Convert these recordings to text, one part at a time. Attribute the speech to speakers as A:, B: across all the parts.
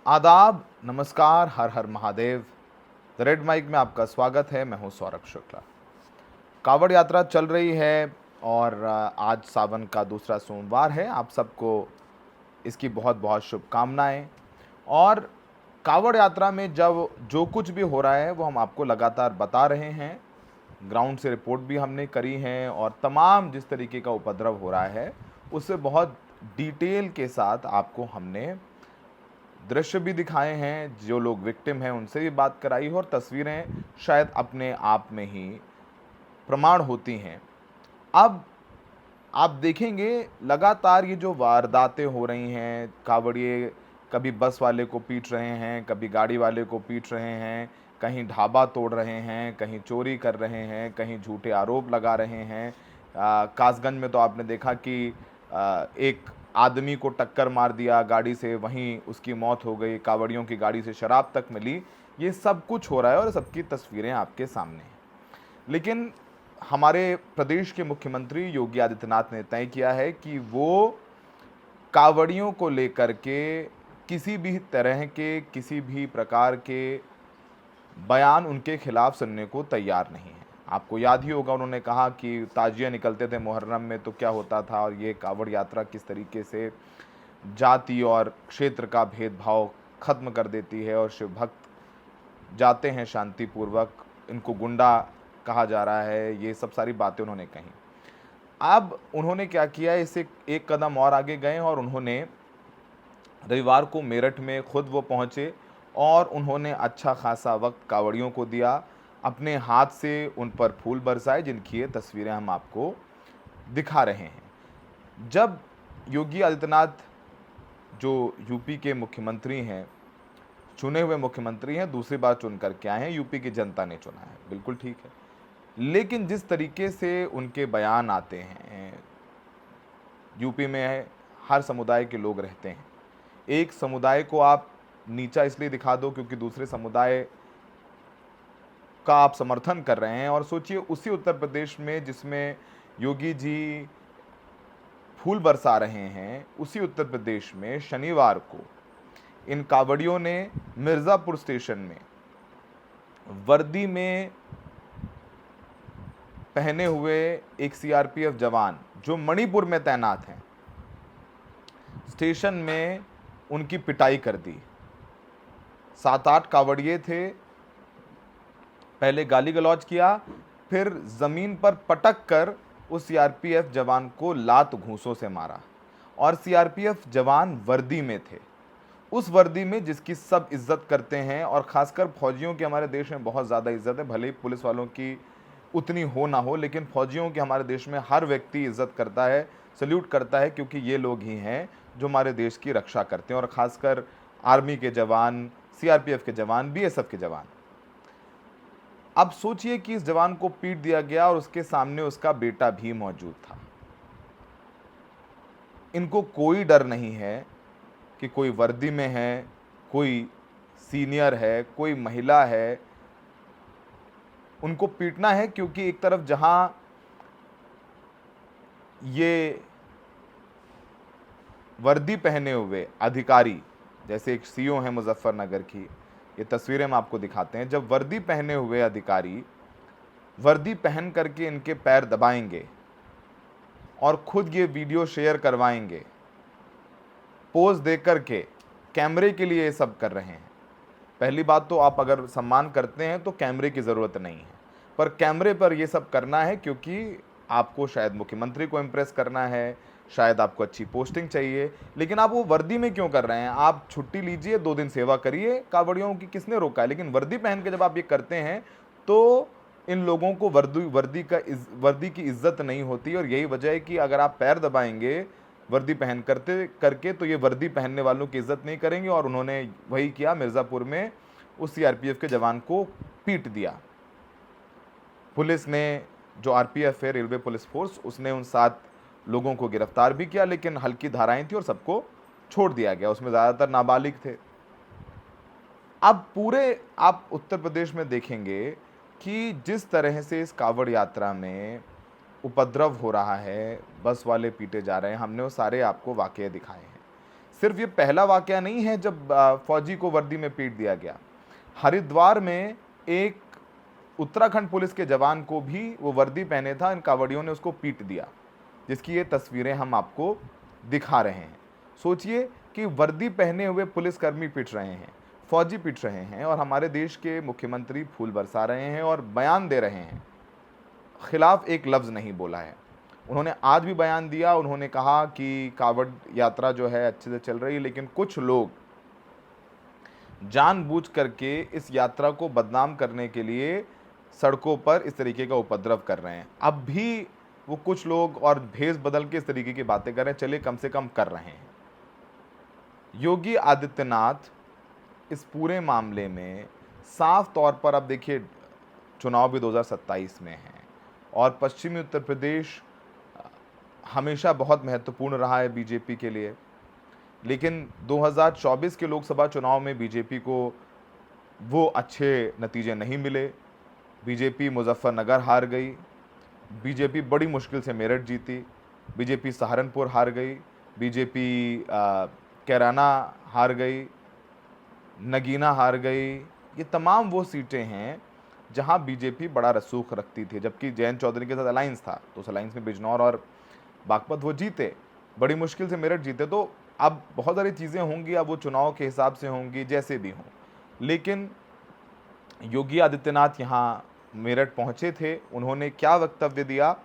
A: आदाब, नमस्कार, हर हर Mahadev. The red mic में आपका स्वागत है। मैं हूं सौरभ शुक्ला। कावड़ यात्रा चल रही है और आज सावन का दूसरा सोमवार है। आप सबको इसकी बहुत बहुत शुभकामनाएं। और कावड़ यात्रा में जब जो कुछ भी हो रहा है वो हम आपको लगातार बता रहे हैं। ग्राउंड से रिपोर्ट भी हमने करी है और तमाम जिस तरीके का उपद्रव हो रहा है उससे बहुत डिटेल के साथ आपको हमने दृश्य भी दिखाए हैं। जो लोग विक्टिम हैं उनसे भी बात कराई है और तस्वीरें शायद अपने आप में ही प्रमाण होती हैं। अब आप देखेंगे लगातार ये जो वारदातें हो रही हैं, कावड़िए कभी बस वाले को पीट रहे हैं, कभी गाड़ी वाले को पीट रहे हैं, कहीं ढाबा तोड़ रहे हैं, कहीं चोरी कर रहे हैं, कहीं झूठे आरोप लगा रहे हैं। कासगंज में तो आपने देखा कि एक आदमी को टक्कर मार दिया गाड़ी से, वहीं उसकी मौत हो गई। कावड़ियों की गाड़ी से शराब तक मिली। ये सब कुछ हो रहा है और सबकी तस्वीरें आपके सामने हैं। लेकिन हमारे प्रदेश के मुख्यमंत्री योगी आदित्यनाथ ने तय किया है कि वो कावड़ियों को लेकर के किसी भी तरह के, किसी भी प्रकार के बयान उनके खिलाफ सुनने को तैयार नहीं है। आपको याद ही होगा उन्होंने कहा कि ताजिया निकलते थे मुहर्रम में तो क्या होता था, और ये कावड़ यात्रा किस तरीके से जाति और क्षेत्र का भेदभाव खत्म कर देती है और शिव भक्त जाते हैं शांतिपूर्वक, इनको गुंडा कहा जा रहा है। ये सब सारी बातें उन्होंने कही। अब उन्होंने क्या किया, इससे एक कदम और आगे गए और उन्होंने रविवार को मेरठ में खुद वो पहुंचे और उन्होंने अच्छा खासा वक्त कावड़ियों को दिया, अपने हाथ से उन पर फूल बरसाए, जिनकी ये तस्वीरें हम आपको दिखा रहे हैं। जब योगी आदित्यनाथ जो यूपी के मुख्यमंत्री हैं, चुने हुए मुख्यमंत्री हैं, दूसरी बार चुन कर के आए हैं, यूपी की जनता ने चुना है, बिल्कुल ठीक है। लेकिन जिस तरीके से उनके बयान आते हैं, यूपी में हर समुदाय के लोग रहते हैं। एक समुदाय को आप नीचा इसलिए दिखा दो क्योंकि दूसरे समुदाय का आप समर्थन कर रहे हैं। और सोचिए उसी उत्तर प्रदेश में जिसमें योगी जी फूल बरसा रहे हैं, उसी उत्तर प्रदेश में शनिवार को इन कावड़ियों ने मिर्ज़ापुर स्टेशन में वर्दी में पहने हुए एक सीआरपीएफ जवान जो मणिपुर में तैनात हैं, स्टेशन में उनकी पिटाई कर दी। 7-8 कावड़िए थे, पहले गाली गलौज किया, फिर ज़मीन पर पटक कर उस सीआरपीएफ जवान को लात घूंसों से मारा। और सीआरपीएफ जवान वर्दी में थे, उस वर्दी में जिसकी सब इज्जत करते हैं। और ख़ासकर फौजियों की हमारे देश में बहुत ज़्यादा इज्जत है, भले ही पुलिस वालों की उतनी हो ना हो, लेकिन फौजियों की हमारे देश में हर व्यक्ति इज्जत करता है, सल्यूट करता है, क्योंकि ये लोग ही हैं जो हमारे देश की रक्षा करते हैं। और ख़ासकर आर्मी के जवान, सीआरपीएफ के जवान, बीएसएफ के जवान। अब सोचिए कि इस जवान को पीट दिया गया और उसके सामने उसका बेटा भी मौजूद था। इनको कोई डर नहीं है कि कोई वर्दी में है, कोई सीनियर है, कोई महिला है, उनको पीटना है। क्योंकि एक तरफ जहां ये वर्दी पहने हुए अधिकारी, जैसे एक सीओ है मुजफ्फरनगर की, ये तस्वीरें हम आपको दिखाते हैं, जब वर्दी पहने हुए अधिकारी वर्दी पहन करके इनके पैर दबाएंगे और खुद ये वीडियो शेयर करवाएंगे, पोज दे करके कैमरे के लिए ये सब कर रहे हैं। पहली बात तो आप अगर सम्मान करते हैं तो कैमरे की ज़रूरत नहीं है, पर कैमरे पर ये सब करना है क्योंकि आपको शायद मुख्यमंत्री को इम्प्रेस करना है, शायद आपको अच्छी पोस्टिंग चाहिए। लेकिन आप वो वर्दी में क्यों कर रहे हैं? आप छुट्टी लीजिए, 2 दिन सेवा करिए, कावड़ियों की किसने रोका है? लेकिन वर्दी पहन के जब आप ये करते हैं तो इन लोगों को वर्दी की इज्जत नहीं होती। और यही वजह है कि अगर आप पैर दबाएंगे वर्दी पहन करके तो ये वर्दी पहनने वालों की इज्जत नहीं करेंगे। और उन्होंने वही किया, मिर्ज़ापुर में उस सीआरपीएफ के जवान को पीट दिया। पुलिस ने, जो आरपीएफ है, रेलवे पुलिस फोर्स, उसने उन 7 लोगों को गिरफ्तार भी किया, लेकिन हल्की धाराएं थी और सबको छोड़ दिया गया। उसमें ज़्यादातर नाबालिग थे। अब पूरे आप उत्तर प्रदेश में देखेंगे कि जिस तरह से इस कावड़ यात्रा में उपद्रव हो रहा है, बस वाले पीटे जा रहे हैं, हमने वो सारे आपको वाकये दिखाए हैं। सिर्फ ये पहला वाकया नहीं है जब फौजी को वर्दी में पीट दिया गया। हरिद्वार में एक उत्तराखंड पुलिस के जवान को भी, वो वर्दी पहने था, इन कांवड़ियों ने उसको पीट दिया, जिसकी ये तस्वीरें हम आपको दिखा रहे हैं। सोचिए कि वर्दी पहने हुए पुलिसकर्मी पीट रहे हैं, फौजी पीट रहे हैं, और हमारे देश के मुख्यमंत्री फूल बरसा रहे हैं और बयान दे रहे हैं, खिलाफ एक लफ्ज़ नहीं बोला है। उन्होंने आज भी बयान दिया, उन्होंने कहा कि कावड़ यात्रा जो है अच्छे से चल रही है, लेकिन कुछ लोग जानबूझ करके इस यात्रा को बदनाम करने के लिए सड़कों पर इस तरीके का उपद्रव कर रहे हैं। अब भी वो कुछ लोग और भेष बदल के इस तरीके की बातें कर रहे हैं, चलिए कम से कम कर रहे हैं। योगी आदित्यनाथ इस पूरे मामले में साफ तौर पर, अब देखिए चुनाव भी 2027 में है और पश्चिमी उत्तर प्रदेश हमेशा बहुत महत्वपूर्ण रहा है बीजेपी के लिए, लेकिन 2024 के लोकसभा चुनाव में बीजेपी को वो अच्छे नतीजे नहीं मिले। बीजेपी मुजफ्फरनगर हार गई, बीजेपी बड़ी मुश्किल से मेरठ जीती, बीजेपी सहारनपुर हार गई, बीजेपी कैराना हार गई, नगीना हार गई। ये तमाम वो सीटें हैं जहां बीजेपी बड़ा रसूख रखती थी, जबकि जयंत चौधरी के साथ अलायंस था, तो उस अलायंस में बिजनौर और बागपत वो जीते, बड़ी मुश्किल से मेरठ जीते। तो अब बहुत सारी चीज़ें होंगी, अब वो चुनाव के हिसाब से होंगी, जैसे भी हों, लेकिन योगी आदित्यनाथ यहाँ मेरठ पहुंचे थे, उन्होंने क्या वक्तव्य दिया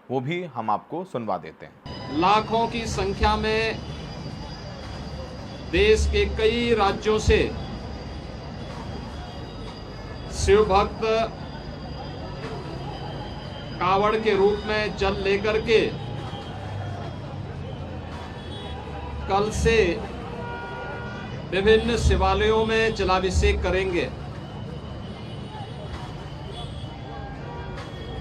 A: वो भी हम आपको सुनवा देते हैं।
B: लाखों की संख्या में देश के कई राज्यों से शिव भक्त कावड़ के रूप में जल लेकर के कल से विभिन्न शिवालयों में जलाभिषेक करेंगे।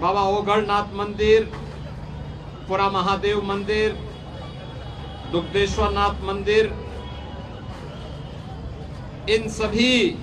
B: बाबा ओगढ़नाथ मंदिर, पुरा महादेव मंदिर, दुग्धेश्वर नाथ मंदिर, इन सभी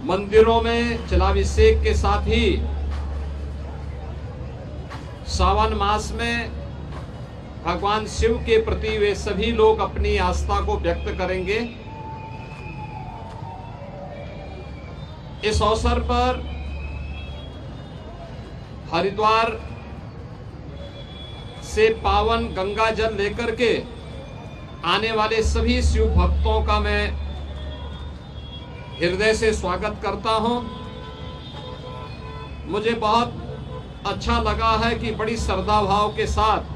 B: मंदिरों में जलाभिषेक के साथ ही सावन मास में भगवान शिव के प्रति वे सभी लोग अपनी आस्था को व्यक्त करेंगे। इस अवसर पर हरिद्वार से पावन गंगा जल लेकर के आने वाले सभी शिव भक्तों का मैं हृदय से स्वागत करता हूं। मुझे बहुत अच्छा लगा है कि बड़ी श्रद्धा भाव के साथ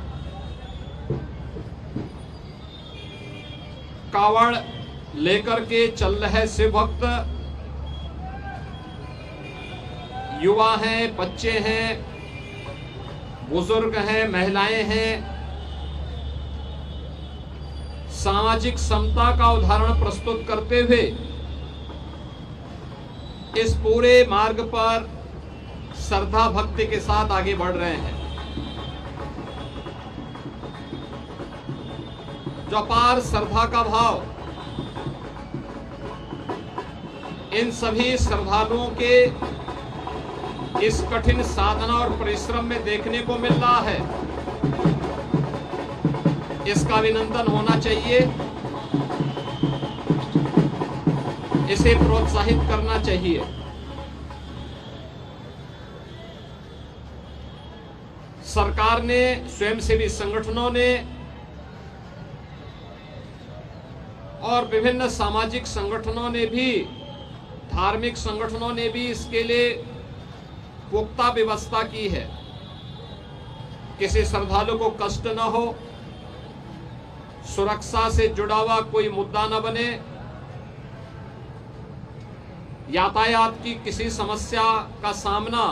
B: कावड़ लेकर के चल रहे शिव भक्त, युवा हैं, बच्चे हैं, बुजुर्ग हैं, महिलाएं हैं। सामाजिक समता का उदाहरण प्रस्तुत करते हुए इस पूरे मार्ग पर श्रद्धा भक्ति के साथ आगे बढ़ रहे हैं। जो अपार श्रद्धा का भाव इन सभी श्रद्धालुओं के इस कठिन साधना और परिश्रम में देखने को मिल रहा है, इसका अभिनंदन होना चाहिए, इसे प्रोत्साहित करना चाहिए। सरकार ने, स्वयंसेवी संगठनों ने और विभिन्न सामाजिक संगठनों ने भी, धार्मिक संगठनों ने भी इसके लिए पुख्ता व्यवस्था की है। किसी श्रद्धालु को कष्ट न हो, सुरक्षा से जुड़ा हुआ कोई मुद्दा न बने, यातायात की किसी समस्या का सामना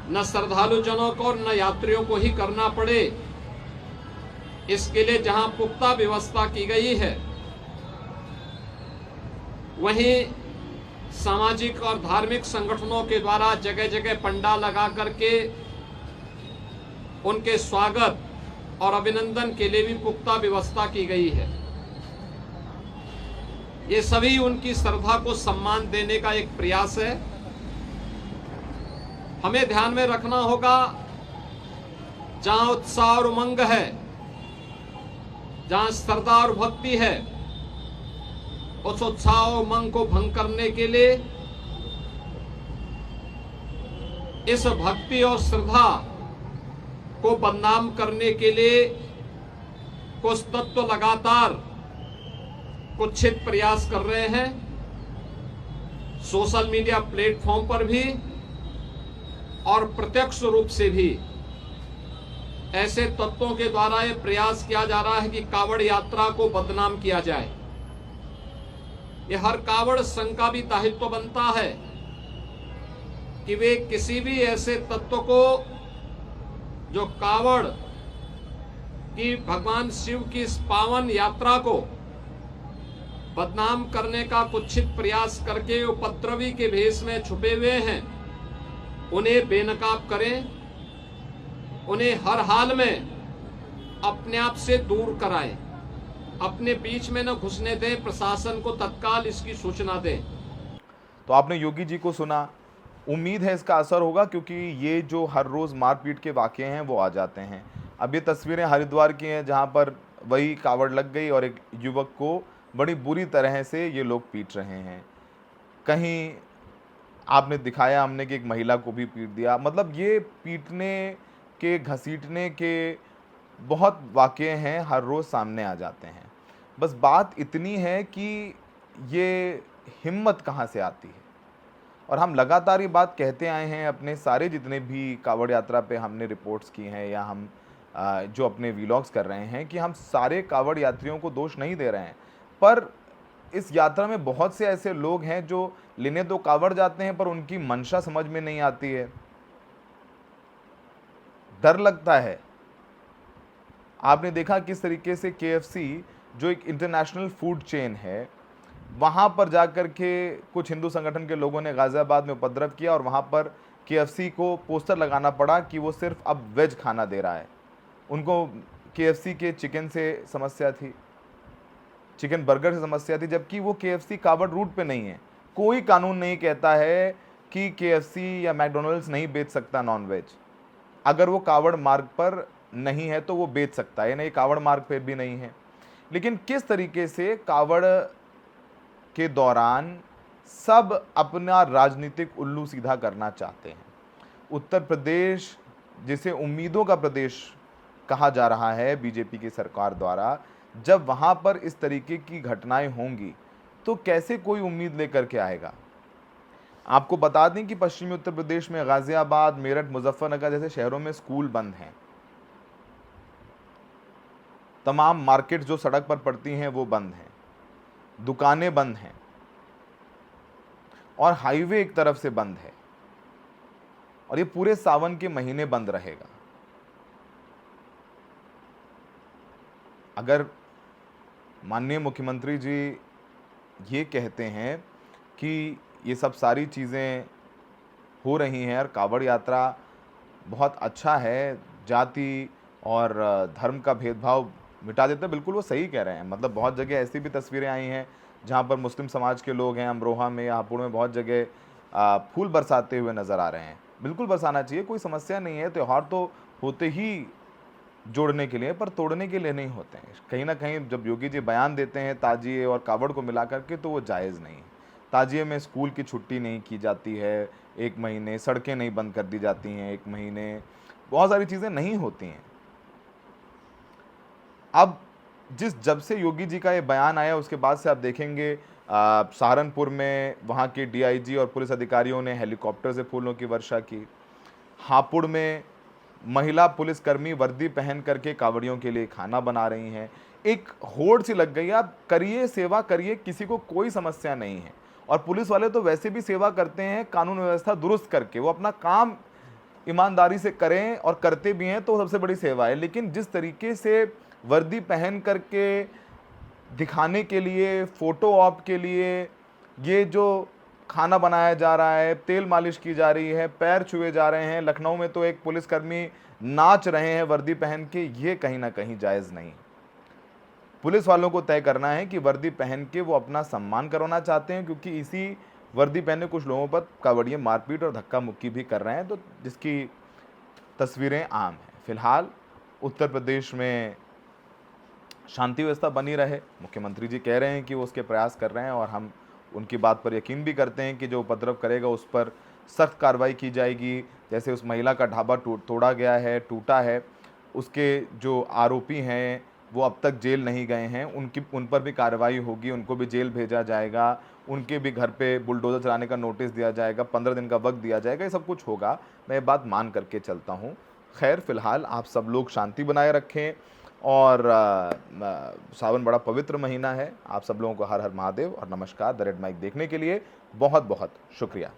B: न श्रद्धालु जनों को और न यात्रियों को ही करना पड़े, इसके लिए जहां पुख्ता व्यवस्था की गई है, वहीं सामाजिक और धार्मिक संगठनों के द्वारा जगह जगह पंडाल लगा करके उनके स्वागत और अभिनंदन के लिए भी पुख्ता व्यवस्था की गई है। ये सभी उनकी श्रद्धा को सम्मान देने का एक प्रयास है। हमें ध्यान में रखना होगा जहां उत्साह और उमंग है, जहां श्रद्धा और भक्ति है, उस उत्साह और उमंग को भंग करने के लिए, इस भक्ति और श्रद्धा को बदनाम करने के लिए कुछ तत्व लगातार कुत्सित प्रयास कर रहे हैं। सोशल मीडिया प्लेटफॉर्म पर भी और प्रत्यक्ष रूप से भी ऐसे तत्वों के द्वारा यह प्रयास किया जा रहा है कि कावड़ यात्रा को बदनाम किया जाए। यह हर कावड़ संघ का भी दायित्व बनता है कि वे किसी भी ऐसे तत्व को जो कावड़ की भगवान शिव की इस पावन यात्रा को बदनाम करने का कुत्सित प्रयास करके उपद्रवी के भेष में छुपे हुए हैं, उन्हें बेनकाब करें, उन्हें हर हाल में अपने आप से दूर कराएं, अपने बीच में न घुसने दें, प्रशासन को तत्काल इसकी सूचना दें।
A: तो आपने योगी जी को सुना, उम्मीद है इसका असर होगा, क्योंकि ये जो हर रोज़ मारपीट के वाक़ये हैं वो आ जाते हैं। अब ये तस्वीरें हरिद्वार की हैं जहाँ पर वही कावड़ लग गई और एक युवक को बड़ी बुरी तरह से ये लोग पीट रहे हैं। कहीं आपने दिखाया हमने कि एक महिला को भी पीट दिया। मतलब ये पीटने के, घसीटने के बहुत वाक़ये हैं, हर रोज़ सामने आ जाते हैं। बस बात इतनी है कि ये हिम्मत कहाँ से आती है। और हम लगातार ये बात कहते आए हैं, अपने सारे जितने भी कावड़ यात्रा पे हमने रिपोर्ट्स की हैं या हम जो अपने व्लॉग्स कर रहे हैं, कि हम सारे कावड़ यात्रियों को दोष नहीं दे रहे हैं, पर इस यात्रा में बहुत से ऐसे लोग हैं जो लेने तो कावड़ जाते हैं पर उनकी मंशा समझ में नहीं आती है, डर लगता है। आपने देखा किस तरीके से KFC जो एक इंटरनेशनल फूड चेन है, वहाँ पर जाकर के कुछ हिंदू संगठन के लोगों ने गाज़ियाबाद में उपद्रव किया और वहाँ पर KFC को पोस्टर लगाना पड़ा कि वो सिर्फ अब वेज खाना दे रहा है। उनको KFC के चिकन से समस्या थी, चिकन बर्गर से समस्या थी, जबकि वो KFC कावड़ रूट पे नहीं है। कोई कानून नहीं कहता है कि KFC या मैकडोनल्ड्स नहीं बेच सकता नॉन वेज। अगर वो कावड़ मार्ग पर नहीं है तो वो बेच सकता है, नहीं कावड़ मार्ग पर भी नहीं है। लेकिन किस तरीके से कावड़ के दौरान सब अपना राजनीतिक उल्लू सीधा करना चाहते हैं। उत्तर प्रदेश, जिसे उम्मीदों का प्रदेश कहा जा रहा है बीजेपी की सरकार द्वारा, जब वहाँ पर इस तरीके की घटनाएं होंगी तो कैसे कोई उम्मीद लेकर के आएगा। आपको बता दें कि पश्चिमी उत्तर प्रदेश में गाज़ियाबाद, मेरठ, मुजफ्फरनगर जैसे शहरों में स्कूल बंद हैं, तमाम मार्केट जो सड़क पर पड़ती हैं वो बंद हैं, दुकानें बंद हैं और हाईवे एक तरफ से बंद है, और ये पूरे सावन के महीने बंद रहेगा। अगर माननीय मुख्यमंत्री जी ये कहते हैं कि ये सब सारी चीज़ें हो रही हैं और कावड़ यात्रा बहुत अच्छा है, जाति और धर्म का भेदभाव मिटा देते हैं, बिल्कुल वो सही कह रहे हैं। मतलब बहुत जगह ऐसी भी तस्वीरें आई हैं जहाँ पर मुस्लिम समाज के लोग हैं, अमरोहा में, हापुड़ में बहुत जगह फूल बरसाते हुए नज़र आ रहे हैं। बिल्कुल बरसाना चाहिए, कोई समस्या नहीं है। त्यौहार तो होते ही जोड़ने के लिए, पर तोड़ने के लिए नहीं होते हैं। कहीं ना कहीं जब योगी जी बयान देते हैं ताजिए और कावड़ को मिला करके, तो वो जायज़ नहीं है। ताजिए में स्कूल की छुट्टी नहीं की जाती है 1 महीने, सड़कें नहीं बंद कर दी जाती हैं 1 महीने, बहुत सारी चीज़ें नहीं होती हैं। अब जब से योगी जी का ये बयान आया उसके बाद से आप देखेंगे सहारनपुर में वहाँ के DIG और पुलिस अधिकारियों ने हेलीकॉप्टर से फूलों की वर्षा की। हापुड़ में महिला पुलिसकर्मी वर्दी पहन करके कावड़ियों के लिए खाना बना रही हैं। एक होड़ सी लग गई, आप करिए, सेवा करिए, किसी को कोई समस्या नहीं है। और पुलिस वाले तो वैसे भी सेवा करते हैं कानून व्यवस्था दुरुस्त करके, वो अपना काम ईमानदारी से करें और करते भी हैं, तो सबसे बड़ी सेवा है। लेकिन जिस तरीके से वर्दी पहन करके दिखाने के लिए, फोटो ऑप के लिए ये जो खाना बनाया जा रहा है, तेल मालिश की जा रही है, पैर छुए जा रहे हैं, लखनऊ में तो एक पुलिसकर्मी नाच रहे हैं वर्दी पहन के, ये कहीं ना कहीं जायज़ नहीं। पुलिस वालों को तय करना है कि वर्दी पहन के वो अपना सम्मान करवाना चाहते हैं, क्योंकि इसी वर्दी पहने कुछ लोगों पर कावड़िए मारपीट और धक्का मुक्की भी कर रहे हैं, तो जिसकी तस्वीरें आम हैं। फिलहाल उत्तर प्रदेश में शांति व्यवस्था बनी रहे। मुख्यमंत्री जी कह रहे हैं कि वो उसके प्रयास कर रहे हैं और हम उनकी बात पर यकीन भी करते हैं कि जो उपद्रव करेगा उस पर सख्त कार्रवाई की जाएगी। जैसे उस महिला का ढाबा तोड़ा गया है, टूटा है, उसके जो आरोपी हैं वो अब तक जेल नहीं गए हैं, उन पर भी कार्रवाई होगी, उनको भी जेल भेजा जाएगा, उनके भी घर पे बुलडोज़र चलाने का नोटिस दिया जाएगा, 15 दिन का वक्त दिया जाएगा, ये सब कुछ होगा। मैं ये बात मान करके चलता हूँ। खैर, फिलहाल आप सब लोग शांति बनाए रखें और सावन बड़ा पवित्र महीना है। आप सब लोगों को हर हर महादेव और नमस्कार। द रेड माइक देखने के लिए बहुत बहुत शुक्रिया।